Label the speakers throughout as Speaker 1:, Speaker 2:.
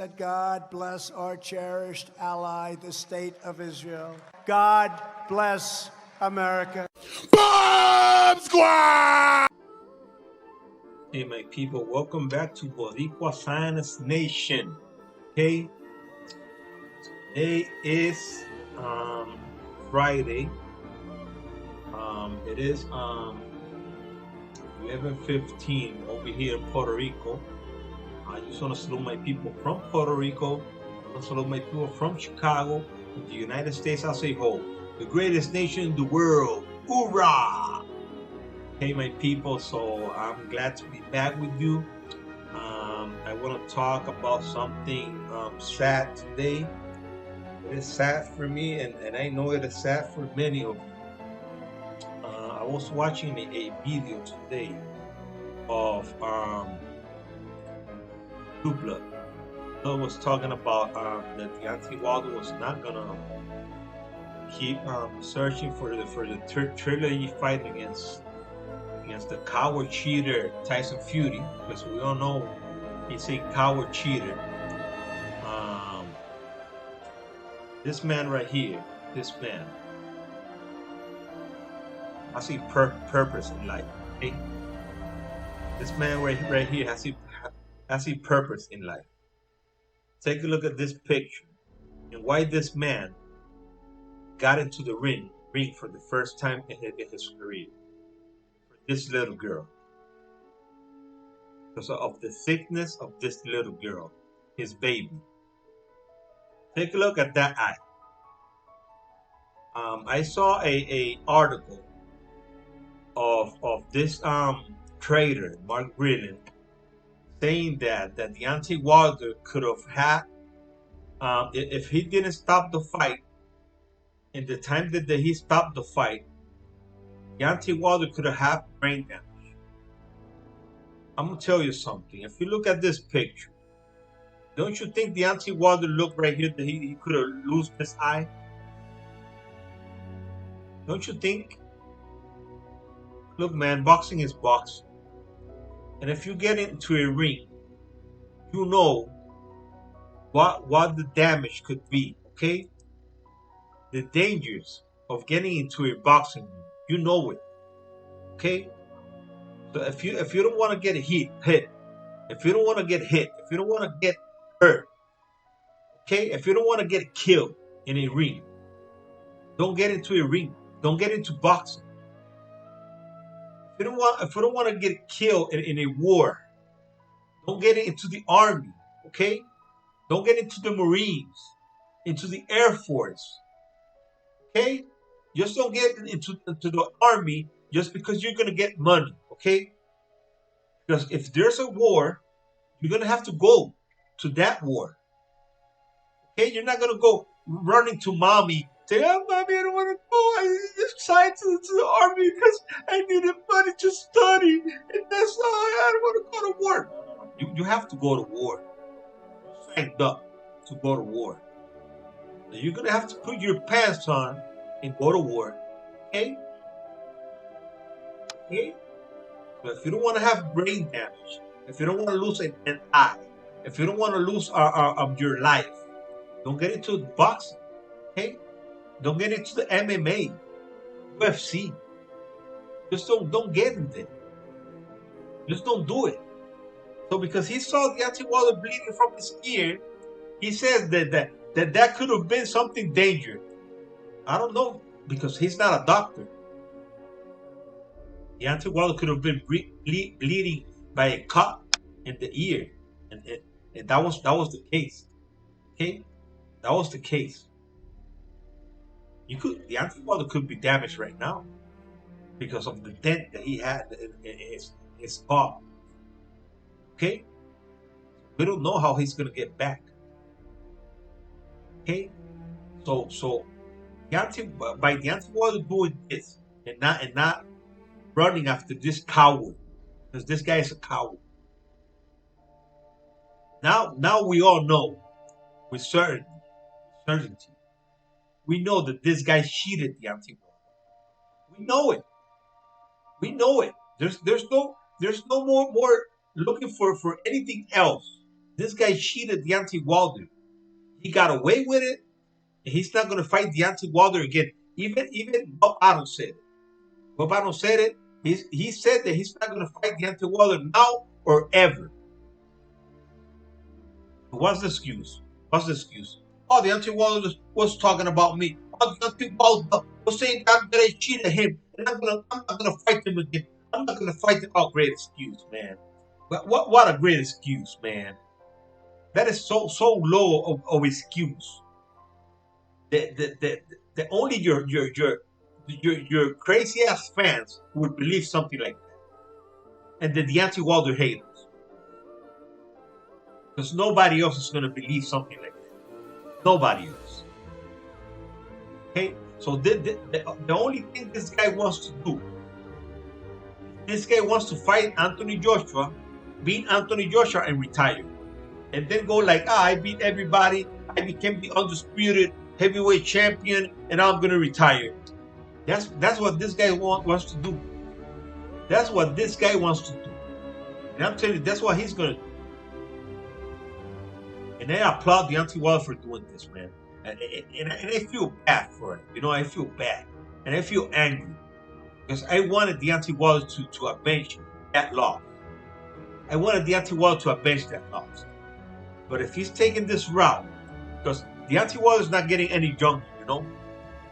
Speaker 1: that God bless our cherished ally, the State of Israel. God bless America.
Speaker 2: Bomb Squad!
Speaker 3: Hey, my people, welcome back to Boricua Finest Nation. Okay, today is Friday. It is 11:15 over here in Puerto Rico. I just want to salute my people from Puerto Rico. I want to salute my people from Chicago, and the United States as a whole, the greatest nation in the world. Hoorah! Hey, my people, so I'm glad to be back with you. I want to talk about something sad today. It is sad for me, and I know it is sad for many of you. I was watching a video today of Blue Blood. I was talking about that Deontay Wilder was not gonna keep searching for the trilogy fight against the coward cheater Tyson Fury, because we all know he's a coward cheater. This man right here, this man has a purpose in life. Okay? This man right here has a purpose in life. Take a look at this picture and why this man got into the ring for the first time in his career. For this little girl. Because of the thickness of this little girl, his baby. Take a look at that eye. I saw a article of this trader, Mark Grillen, saying that Deontay Wilder could have had, if he didn't stop the fight, in the time that he stopped the fight, Deontay Wilder could have had brain damage. I'm going to tell you something. If you look at this picture, don't you think Deontay Wilder looked right here that he could have lost his eye? Don't you think? Look, man, boxing is boxing. And if you get into a ring, you know what the damage could be, okay? The dangers of getting into a boxing ring, you know it, okay? So if you don't want to get hit, if you don't want to get hit, if you don't want to get hurt, okay? If you don't want to get killed in a ring, don't get into a ring. Don't get into boxing. If you don't want to get killed in a war, don't get into the army, okay? Don't get into the Marines, into the Air Force, okay? Just don't get into the army just because you're gonna get money, okay? Because if there's a war, you're gonna have to go to that war, okay? You're not gonna go running to mommy. Say, oh, mommy, I don't want to go. I just signed to the army because I needed money to study. And that's all. I don't want to go to war. You have to go to war. You signed up to go to war. So you're going to have to put your pants on and go to war. Okay? Okay? But if you don't want to have brain damage, if you don't want to lose an eye, if you don't want to lose your life, don't get into boxing. Okay? Don't get into the MMA, UFC. Just don't get in there. Just don't do it. So because he saw Deontay Wilder bleeding from his ear, he says that could have been something dangerous. I don't know, because he's not a doctor. Deontay Wilder could have been bleeding by a cut in the ear, and that was the case. Okay, that was the case. Deontay Wilder could be damaged right now because of the dent that he had in his paw. Okay? We don't know how he's gonna get back. Okay? So by Deontay Wilder doing this and not running after this coward, because this guy is a coward. Now we all know with certainty. We know that this guy cheated Deontay Wilder. We know it. We know it. There's no more looking for anything else. This guy cheated Deontay Wilder. He got away with it. And he's not going to fight Deontay Wilder again. Even Bob Arum said it. Bob Arum said it. He said that he's not going to fight Deontay Wilder now or ever. What's the excuse? What's the excuse? Oh, Deontay Wilder was talking about me. Oh, Deontay Wilder was saying that I cheated him, and I'm not gonna fight him again. I'm not gonna fight him. Oh, great excuse, man. What a great excuse, man. That is so low of excuse. The only your crazy ass fans would believe something like that, and the Deontay Wilder haters. Because nobody else is going to believe something like that. Nobody else. Okay? So the only thing this guy wants to do, this guy wants to fight Anthony Joshua, beat Anthony Joshua and retire. And then go like, I beat everybody. I became the undisputed heavyweight champion and now I'm going to retire. That's what this guy wants to do. That's what this guy wants to do. And I'm telling you, that's what he's going to do. And I applaud Deontay Wilder for doing this, man. And I feel bad for it. You know, I feel bad. And I feel angry. Because I wanted Deontay Wilder to avenge that loss. I wanted Deontay Wilder to avenge that loss. But if he's taking this route, because Deontay Wilder is not getting any younger, you know?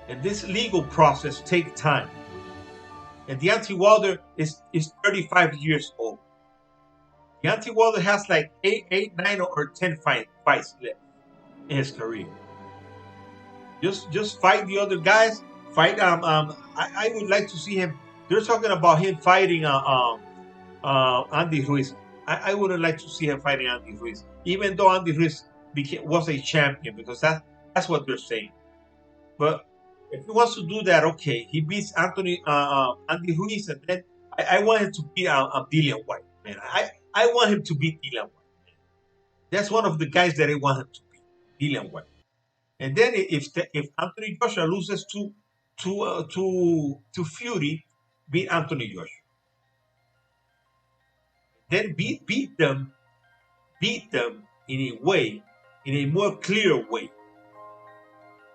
Speaker 3: And this legal process takes time. And Deontay Wilder is 35 years old. Deontay Wilder has like 8, 9, or 10 fights left in his career. Just fight the other guys. Fight. I would like to see him. They're talking about him fighting Andy Ruiz. I wouldn't like to see him fighting Andy Ruiz, even though Andy Ruiz was a champion, because that's what they're saying. But if he wants to do that, okay, he beats Andy Ruiz, and then I want him to beat Dillian White, man. I want him to beat Dillian White. That's one of the guys that I want him to beat, Dillian White. And then if Anthony Joshua loses to Fury, beat Anthony Joshua. Then beat them in a more clear way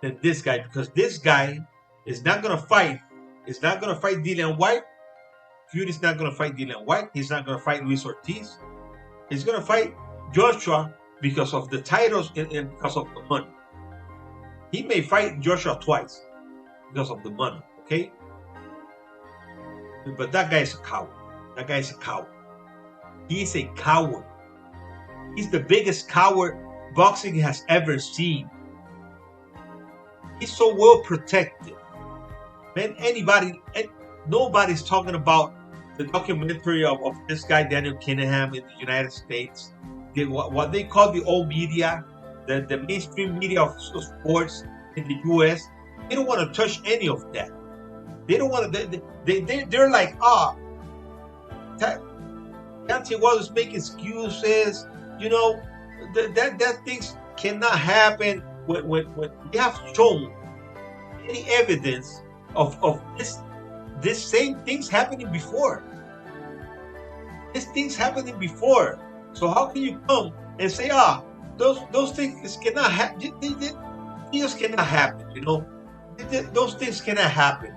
Speaker 3: than this guy, because this guy is not gonna fight. Is not gonna fight Dillian White. Fury's not gonna fight Dillian White. He's not gonna fight Luis Ortiz. He's gonna fight Joshua because of the titles and because of the money. He may fight Joshua twice because of the money, okay? But that guy is a coward. That guy is a coward. He's a coward. He's the biggest coward boxing has ever seen. He's so well protected. Man, nobody's talking about the documentary of this guy, Daniel Kinningham, in the United States. What they call the old media, the mainstream media of sports in the U.S., they don't want to touch any of that. They don't want to, they're like, Deontay Wilder's making excuses, you know, that things cannot happen when we have shown any evidence of this same things happening before. This things happening before. So how can you come and say, those things cannot happen? They just cannot happen, you know. Those things cannot happen.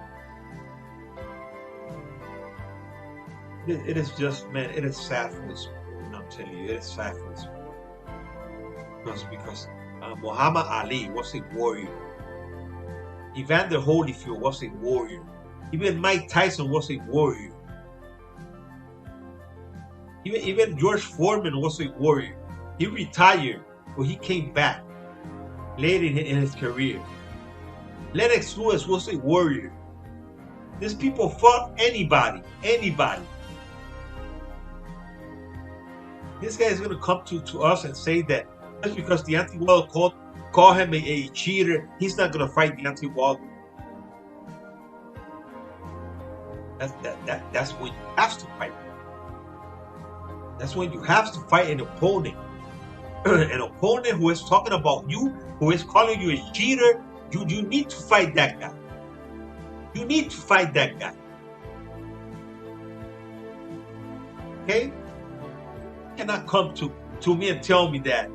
Speaker 3: It is just, man, it is sad for this sport. I'm telling you, it is sad for this sport. Because Muhammad Ali was a warrior. Evander Holyfield was a warrior. Even Mike Tyson was a warrior. Even George Foreman was a warrior. He retired, but he came back later in his career. Lennox Lewis was a warrior. These people fought anybody. This guy is going to come to us and say that just because Deontay Wilder call him a cheater, he's not going to fight Deontay Wilder. That's when you have to fight. That's when you have to fight an opponent. An opponent who is talking about you, who is calling you a cheater. You need to fight that guy. You need to fight that guy. Okay? You cannot come to to me and tell me that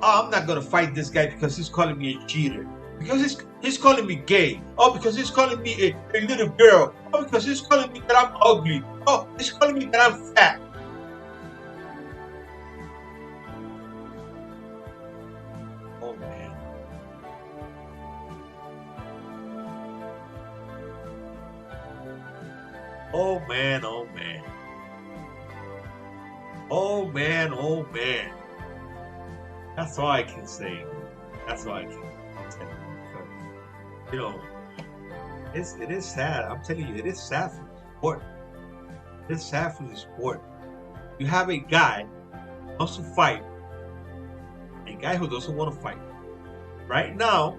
Speaker 3: oh, I'm not gonna fight this guy because he's calling me a cheater, because he's calling me gay, oh, because he's calling me a little girl, oh, because he's calling me that I'm ugly, oh, he's calling me that I'm fat. Oh man. Oh man, oh man. Oh man, oh man. That's all I can say. That's all I can say. You know, it is sad. I'm telling you, it is sad for the sport. It is sad for the sport. You have a guy who wants to fight, a guy who doesn't want to fight. Right now,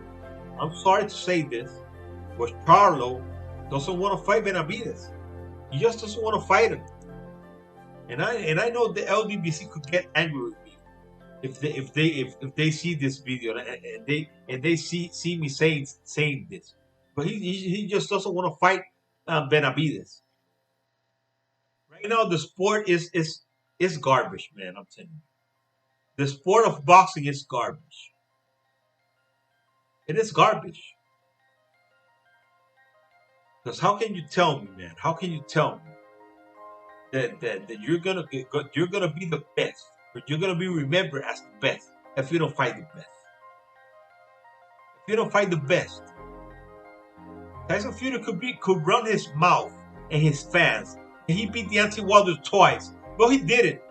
Speaker 3: I'm sorry to say this, but Charlo doesn't want to fight Benavides. He just doesn't want to fight him. And I know the LDBC could get angry with me if they see this video and they see me saying this. But he just doesn't want to fight Benavides. Right now, the sport is garbage, man. I'm telling you, the sport of boxing is garbage. It is garbage. Because how can you tell me, man? How can you tell me that you're gonna be the best, but you're gonna be remembered as the best if you don't fight the best? If you don't fight the best, Tyson Fury could run his mouth and his fans, and he beat Deontay Wilder twice. But he didn't.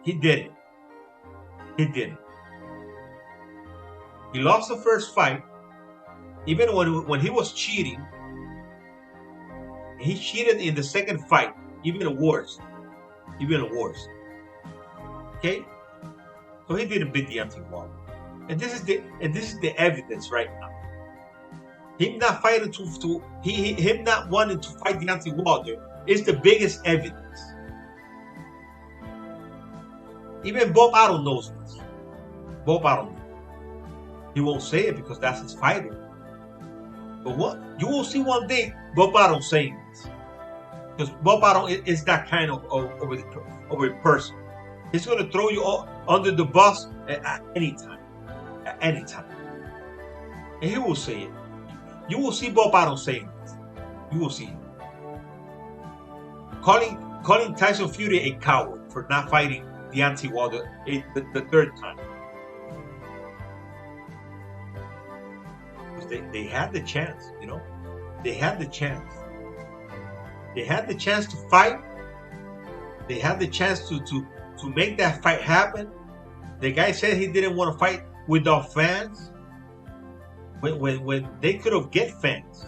Speaker 3: He didn't. He didn't. He lost the first fight, even when he was cheating. He cheated in the second fight, even worse. Even worse. Okay? So he didn't beat Deontay Wilder. And this is the evidence right now. Him not fighting him not wanting to fight Deontay Wilder is the biggest evidence. Even Bob Arum knows this. Bob Arum. He won't say it because that's his fighter. But what you will see one day, Bob Arum saying this, because Bob Arum is that kind of a person. He's going to throw you under the bus at any time, and he will say it. You will see Bob Arum saying this. You will see him calling Tyson Fury a coward for not fighting Deontay Wilder the third time. They had the chance, you know. They had the chance. They had the chance to fight. They had the chance to make that fight happen. The guy said he didn't want to fight without fans. When they could have get fans.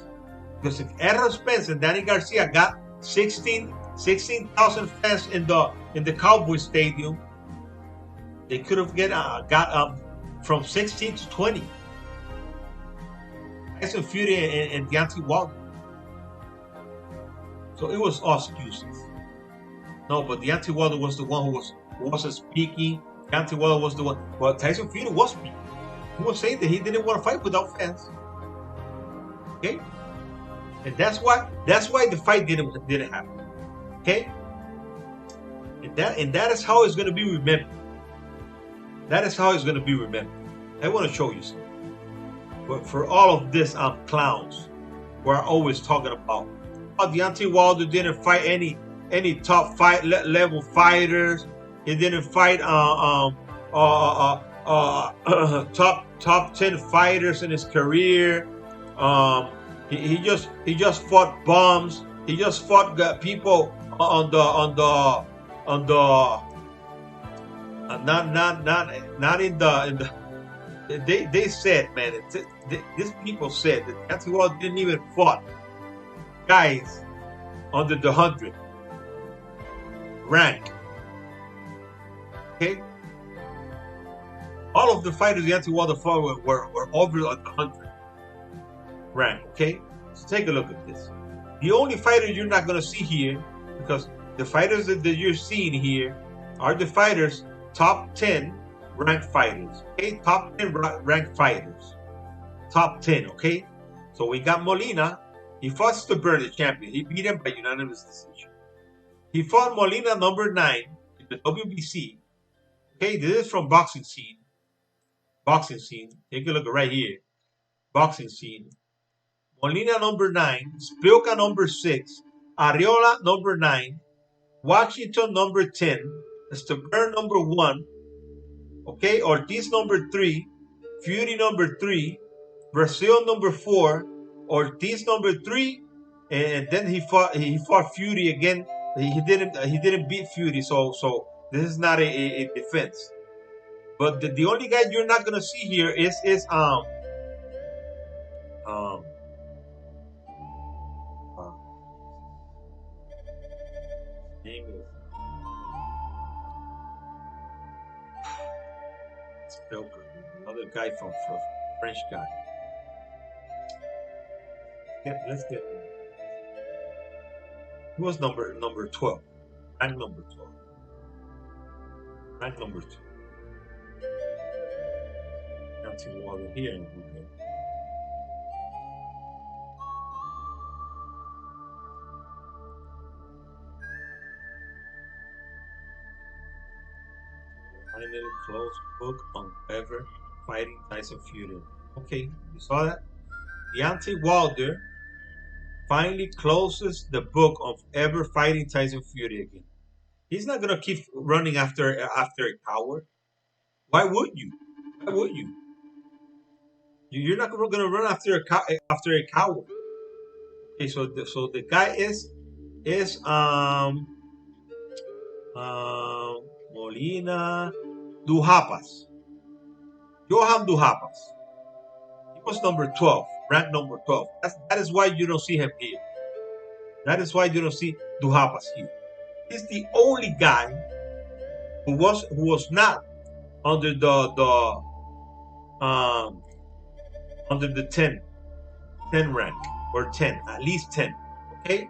Speaker 3: Because if Errol Spence and Danny Garcia got 16,000 fans in the Cowboy Stadium, they could have got from 16 to 20. Tyson Fury and Deontay Wilder. So it was all excuses. No, but Deontay Wilder was the one who wasn't speaking. Deontay Wilder was the one. Well, Tyson Fury was speaking. He was saying that he didn't want to fight without fans. Okay, and that's why the fight didn't happen. Okay, and that is how it's going to be remembered. That is how it's going to be remembered. I want to show you something. But for all of this, clowns who are always talking about Deontay Wilder didn't fight any top level fighters. He didn't fight top 10 fighters in his career. He just fought bums. He just fought people on the not in the. They said, man, these people said that Deontay Wilder didn't even fought guys under the 100 rank. Okay, all of the fighters Deontay Wilder fought were over the 100 rank. Okay, so take a look at this. The only fighter you're not going to see here, because the fighters that you're seeing here are the fighters top 10 ranked fighters. Okay, top 10 ranked fighters. Top 10. Okay, so we got Molina. He fought the Burner champion. He beat him by unanimous decision. He fought Molina number 9, in the WBC. Okay, this is from Boxing Scene. Boxing Scene. Take a look right here. Boxing Scene. Molina number 9, Spilka number 6, Arreola number 9, Washington number 10, Stubber number 1, okay, Ortiz number 3, Fury number 3, Brazil number 4, Ortiz number 3, and then he fought Fury again. He didn't beat Fury, so this is not a defense. But the only guy you're not gonna see here is name is Spilker, another guy from French guy. Let's get him. He was number 12, rank number 12, rank number 2. Deontay Wilder here in Google. Finally closed book on ever fighting Tyson Fury. Okay, you saw that? Deontay Wilder finally closes the book of ever fighting Tyson Fury again. He's not gonna keep running after a coward. Why would you? Why would you? You're not gonna run after a coward. Okay, so the guy is Molina Duhapas. Johan Duhapas. He was number 12, ranked number 12. That is why you don't see him here. That is why you don't see Duhapas here. He's the only guy who was not under the 10 rank or 10, at least 10. Okay?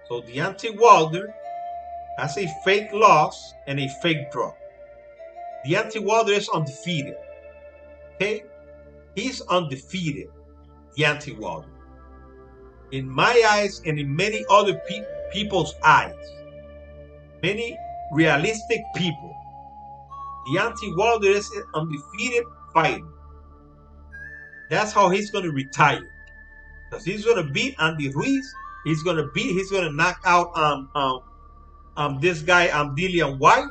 Speaker 3: So Deontay Wilder has a fake loss and a fake draw. Deontay Wilder is undefeated. Okay? He's undefeated, Deontay Wilder. In my eyes and in many other people's eyes, many realistic people, Deontay Wilder is an undefeated fighter. That's how he's going to retire. Because he's going to beat Andy Ruiz. He's going to knock out this guy, Dillian White.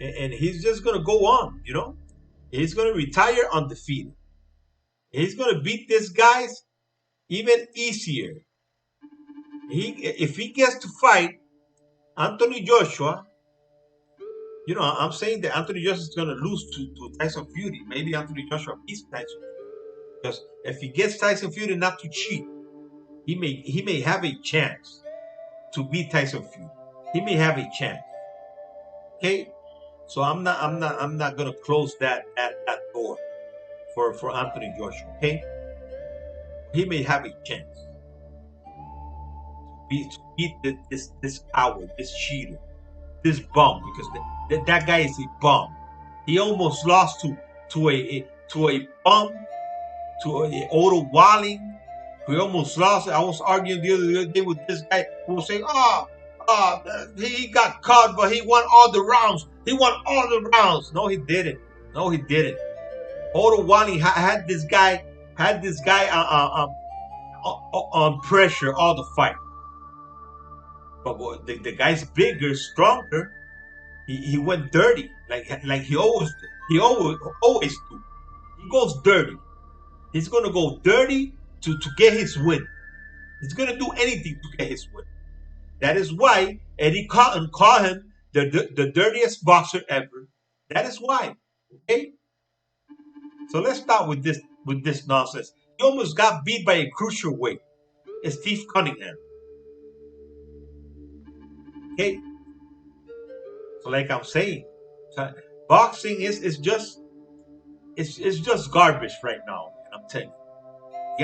Speaker 3: And he's just going to go on, you know. He's going to retire undefeated. He's going to beat these guys even easier. If he gets to fight Anthony Joshua, you know, I'm saying that Anthony Joshua is going to lose to Tyson Fury. Maybe Anthony Joshua beats Tyson Fury. Because if he gets Tyson Fury not to cheat, he may have a chance to beat Tyson Fury. He may have a chance. Okay? So I'm not gonna close that door for Anthony Joshua. Okay, he may have a chance to beat this coward, this cheater, this bum, because that guy is a bum. He almost lost to a bum, to a Otto Walling. He almost lost. I was arguing the other day with this guy who was saying, he got caught, but he won all the rounds. He won all the rounds. No, he didn't. No, he didn't. Otto Walling had this guy on pressure all the fight. But the guy's bigger, stronger. He went dirty, like he always do. He goes dirty. He's gonna go dirty to get his win. He's gonna do anything to get his win. That is why Eddie Cotton called him the dirtiest boxer ever. That is why. Okay? So let's start with this nonsense. He almost got beat by a cruiserweight. It's Steve Cunningham. Okay? So like I'm saying, boxing is just garbage right now. I'm telling you.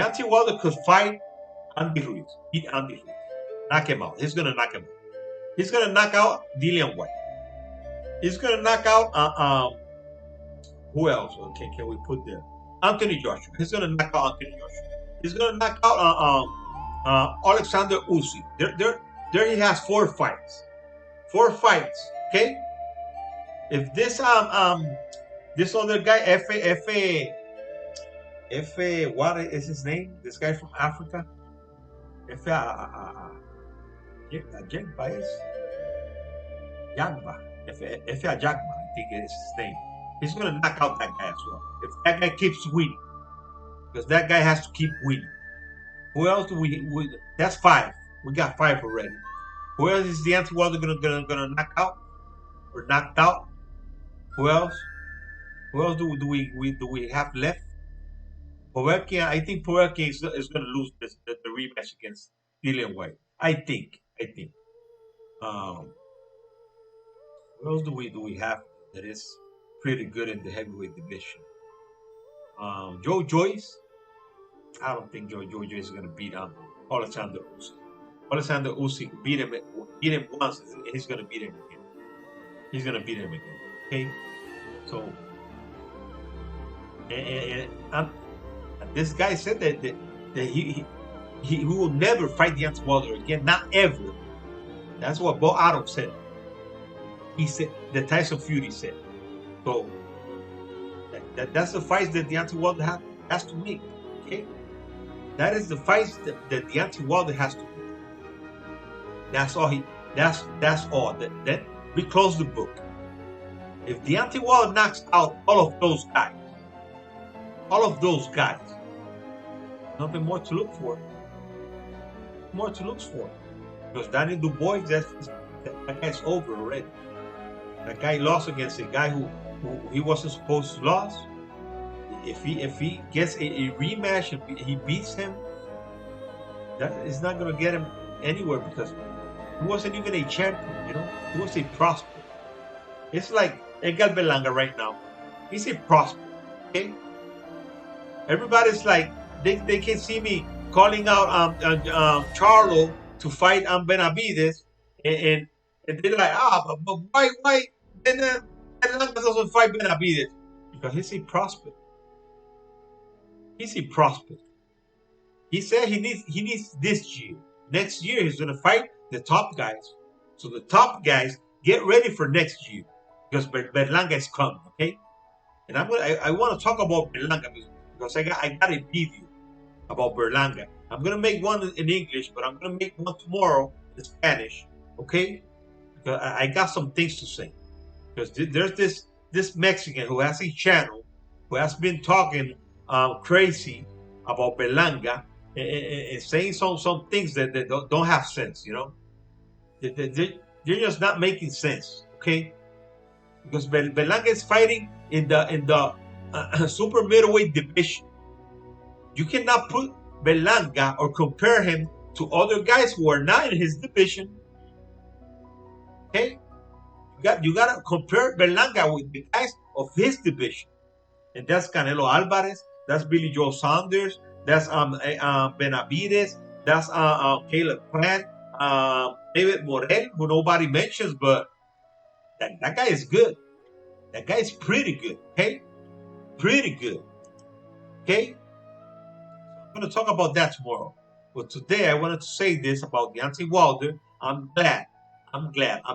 Speaker 3: Deontay Wilder could fight Andy Ruiz, beat Andy Ruiz. Knock him out. He's going to knock him out. He's going to knock out Dillian White. He's going to knock out, who else? Okay, can we put there? Anthony Joshua. He's going to knock out Anthony Joshua. He's going to knock out Alexander Usyk. there he has 4 fights. 4 fights. Okay. If this this other guy what is his name? This guy from Africa. Jagba is Jagba. Jagba, I think is his name. He's gonna knock out that guy as well. If that guy keeps winning, because that guy has to keep winning. Who else do we that's 5. We got 5 already. Who else is Deontay Wilder gonna knock out or knocked out? Who else? Who else do we have left? Povetkin, I think Povetkin is going to lose the rematch against Dillian White. I think. What else do we have that is pretty good in the heavyweight division? Joe Joyce. I don't think Joe Joyce is going to beat Alexander Usyk. Alexander Usyk beat him once, and he's going to beat him again. Okay, so and this guy said that he will never fight Deontay Wilder again, not ever. That's what Bo Adam said. He said the Tyson Fury said. So that's the fight that Deontay Wilder has to make. Okay, that is the fight that Deontay Wilder has to make. That's all That's all. Then we close the book. If Deontay Wilder knocks out all of those guys, nothing more to look for. Because Danny Dubois, that guy's over already. That guy lost against a guy who he wasn't supposed to lose. If he gets a rematch and he beats him, that is not going to get him anywhere because he wasn't even a champion. He was a prospect. It's like Edgar Berlanga right now. He's a prospect. Okay. Everybody's like they can see me calling out Charlo to fight Benavides, and they're like, but why then Berlanga doesn't fight Benavides? Because he's a prospect. He said he needs this year. Next year he's gonna fight the top guys. So the top guys get ready for next year because Berlanga is coming. Okay, and I want to talk about Berlanga because I got a video about Berlanga. I'm gonna make one in English, but I'm gonna make one tomorrow in Spanish. Okay, because I got some things to say. Because there's this Mexican who has a channel who has been talking crazy about Berlanga and saying some things that don't have sense. They're just not making sense. Okay, because Berlanga is fighting in the super middleweight division. You cannot put Berlanga or compare him to other guys who are not in his division. Okay, you gotta compare Berlanga with the guys of his division, and that's Canelo Alvarez, that's Billy Joe Saunders, that's Benavides, that's Caleb Plant, David Morel, who nobody mentions, but that guy is good. That guy is pretty good. Okay, pretty good. Okay. I'm going to talk about that tomorrow. But today I wanted to say this about Deontay Wilder. I'm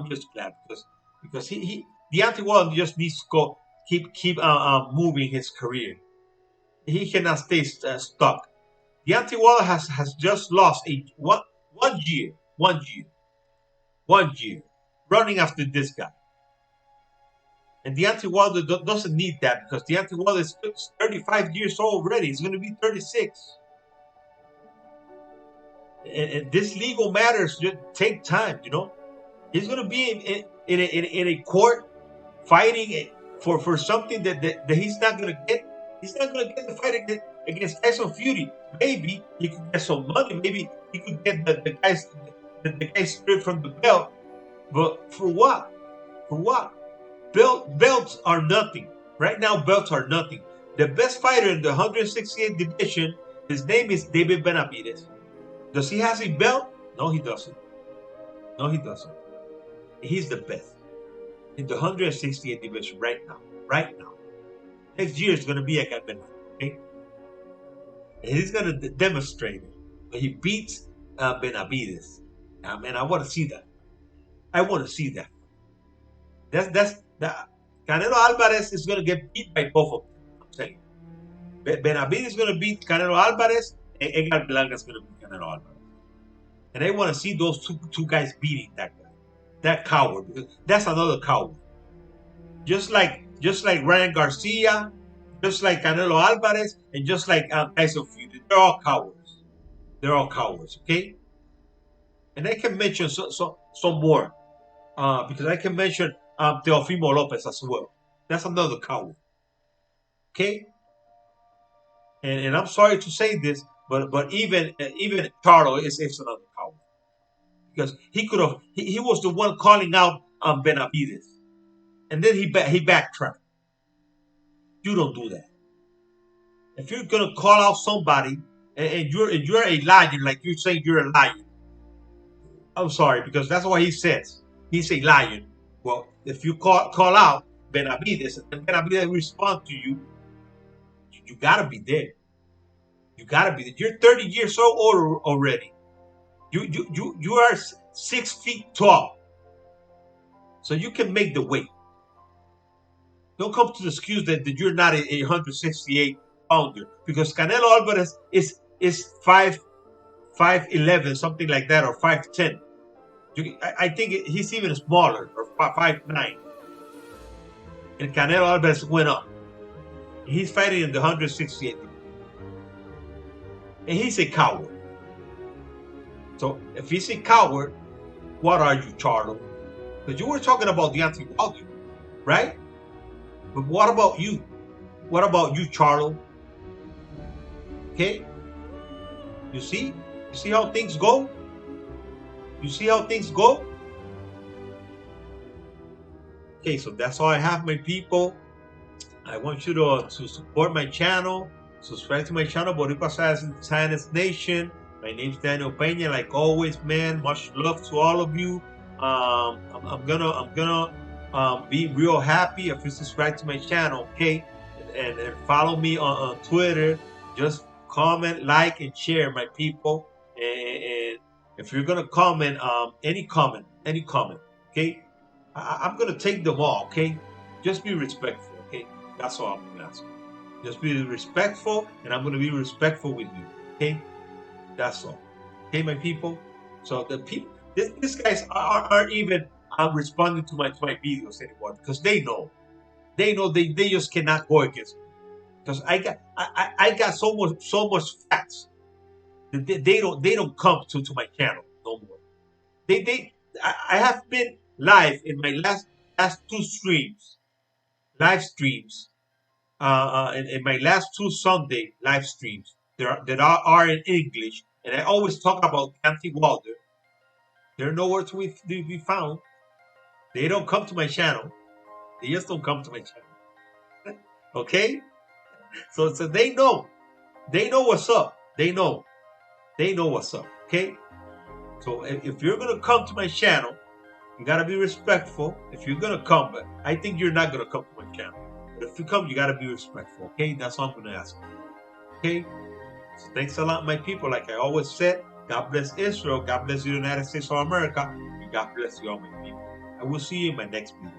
Speaker 3: just glad because Deontay Wilder just needs to keep moving his career. He cannot stay stuck. Deontay Wilder has just lost one year running after this guy. And Deontay Wilder doesn't need that because Deontay Wilder is 35 years old already. He's going to be 36. And this legal matters just take time, He's going to be in a court fighting for something that he's not going to get. He's not going to get the fight against Tyson Fury. Maybe he could get some money. Maybe he could get the guy stripped from the belt. But for what? Belts are nothing. Right now, belts are nothing. The best fighter in the 168 division, his name is David Benavides. Does he have a belt? No, he doesn't. He's the best in the 168 division right now. Next year is going to be a guy Benavides. Okay? And he's going to demonstrate it. But he beats Benavides. Man, I want to see that. I want to see that. That's that. Canelo Alvarez is going to get beat by both of them. I'm saying. Benavidez is going to beat Canelo Alvarez, and Edgar Blanca is going to beat Canelo Alvarez. And I want to see those two guys beating that guy, that coward, because that's another coward. Just like Ryan Garcia, just like Canelo Alvarez, and just like Tyson Fury, they're all cowards. They're all cowards. Okay. And I can mention some more, because I can mention Teofimo Lopez as well. That's another coward. Okay. And I'm sorry to say this, but even Charlo is another coward, because he was the one calling out Benavidez, and then he backtracked. You don't do that. If you're gonna call out somebody and you're a lion, like you're saying you're a lion, I'm sorry, because that's what he says. He's a lion. Well, if you call out Benavidez and Benavidez respond to you, you gotta be there. You gotta be there. You're 30 years old already. You are 6 feet tall, so you can make the weight. Don't come to the excuse that you're not a 168 pounder, because Canelo Alvarez is 5'11", something like that, or 5'10". I think he's even smaller, or 5'9". And Canelo Alvarez went up. He's fighting in the 168. And he's a coward. So if he's a coward, what are you, Charlo? Because you were talking about Deontay Wilder, right? But what about you? What about you, Charlo? Okay? You see? You see how things go? You see how things go? Okay, so that's all I have, my people. I want you to support my channel. Subscribe to my channel, Boricua Science Nation. My name's Daniel Peña. Like always, man, much love to all of you. I'm gonna be real happy if you subscribe to my channel, okay? And follow me on Twitter. Just comment, like, and share, my people. And if you're gonna comment, any comment, okay? I'm gonna take them all, okay? Just be respectful, okay? That's all I'm gonna ask. Just be respectful, and I'm gonna be respectful with you, okay? That's all, okay, my people. So the people, these guys aren't even responding to my videos anymore, because they know they just cannot go against me, because I got so much facts. They don't come to my channel no more. I have been live in my last two live streams, in my last two Sunday live streams that are in English, and I always talk about Deontay Wilder. They're nowhere to be found. They don't come to my channel. They just don't come to my channel. Okay? So they know what's up. They know what's up. Okay? So if you're gonna come to my channel, you gotta be respectful. If you're gonna come, but I think you're not gonna come to my channel. But if you come, you gotta be respectful. Okay? That's all I'm gonna ask you. Okay? So thanks a lot, my people. Like I always said, God bless Israel. God bless the United States of America. And God bless you all, my people. I will see you in my next video.